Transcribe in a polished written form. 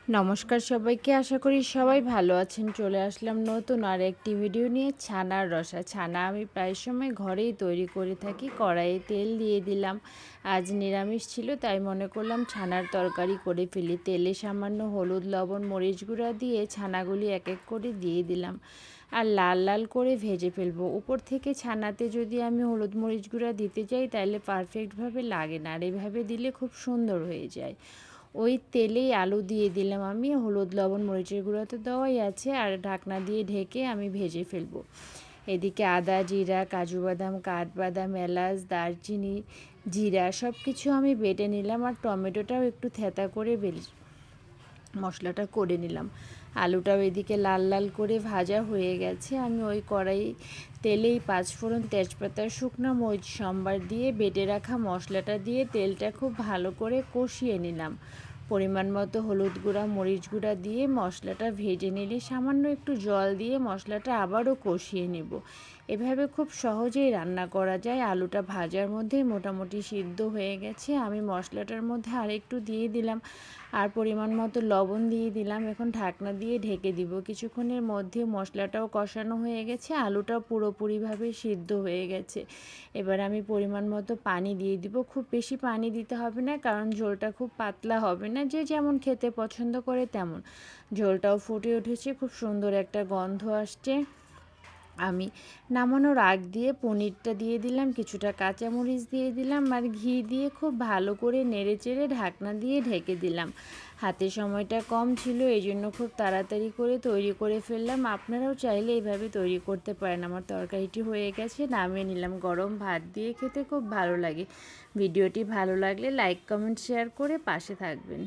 নমস্কার সবাইকে, আশা করি সবাই ভালো আছেন। চলে আসলাম নতুন আর একটি ভিডিও নিয়ে। ছানার রসা। ছানা আমি প্রায় সময় ঘরেই তৈরি করে থাকি। কড়াইয়ে তেল দিয়ে দিলাম। আজ নিরামিষ ছিল, তাই মনে করলাম ছানার তরকারি করে ফেলি। তেলে সামান্য হলুদ, লবণ, মরিচ গুঁড়া দিয়ে ছানাগুলি এক এক করে দিয়ে দিলাম আর লাল লাল করে ভেজে ফেলবো। উপর থেকে ছানাতে যদি আমি হলুদ মরিচ গুঁড়া দিতে যাই তাহলে পারফেক্টভাবে লাগে না, আর এভাবে দিলে খুব সুন্দর হয়ে যায়। ওই তেলেই আলু দিয়ে দিলাম আমি। হলুদ, লবণ, মরিচের গুঁড়া তো দেওয়াই আছে, আর ঢাকনা দিয়ে ঢেকে আমি ভেজে ফেলবো। এদিকে আদা, জিরা, কাজু বাদাম, কাঠবাদাম, এলাচ, দারচিনি, জিরা সব কিছু আমি বেটে নিলাম, আর টমেটোটাও একটু থেঁতা করে মশলাটা করে নিলাম। আলুটাও এদিকে লাল লাল করে ভাজা হয়ে গেছে। আমি ওই কড়াই তেলেই পাঁচফোড়ন, তেজপাতা, শুকনো মরিচ সম্বার দিয়ে বেটে রাখা মশলাটা দিয়ে তেলটা খুব ভালো করে কষিয়ে নিলাম। পরিমাণ মতো হলুদ গুঁড়া, মরিচ গুঁড়া দিয়ে মশলাটা ভেজে নিলে সামান্য একটু জল দিয়ে মশলাটা আবারও কষিয়ে নেব। এভাবে খুব সহজেই রান্না করা যায়। আলুটা ভাজার মধ্যেই মোটামুটি সিদ্ধ হয়ে গেছে। আমি মশলাটার মধ্যে আরেকটু দিয়ে দিলাম, আর পরিমাণ মতো লবণ দিয়ে দিলাম। এখন ঢাকনা দিয়ে ঢেকে দিব। কিছুক্ষণের মধ্যে মশলাটাও কষানো হয়ে গেছে, আলুটাও পুরোপুরিভাবে সিদ্ধ হয়ে গেছে। এবার আমি পরিমাণ মতো পানি দিয়ে দিব। খুব বেশি পানি দিতে হবে না, কারণ ঝোলটা খুব পাতলা হবে না, যে যেমন খেতে পছন্দ করে তেমন। ঝোলটাও ফুটে উঠেছে, খুব সুন্দর একটা গন্ধ আসছে। আমি নামানোর আগ দিয়ে পনিরটা দিয়ে দিলাম, কিছুটা কাঁচামরিচ দিয়ে দিলাম, আর ঘি দিয়ে খুব ভালো করে নেড়েচেড়ে ঢাকনা দিয়ে ঢেকে দিলাম। হাতে সময়টা কম ছিল, এই জন্য খুব তাড়াতাড়ি করে তৈরি করে ফেললাম। আপনারাও চাইলে এইভাবে তৈরি করতে পারেন। আমার তরকারিটি হয়ে গেছে, নামিয়ে নিলাম। গরম ভাত দিয়ে খেতে খুব ভালো লাগে। ভিডিওটি ভালো লাগলে লাইক, কমেন্ট, শেয়ার করে পাশে থাকবেন।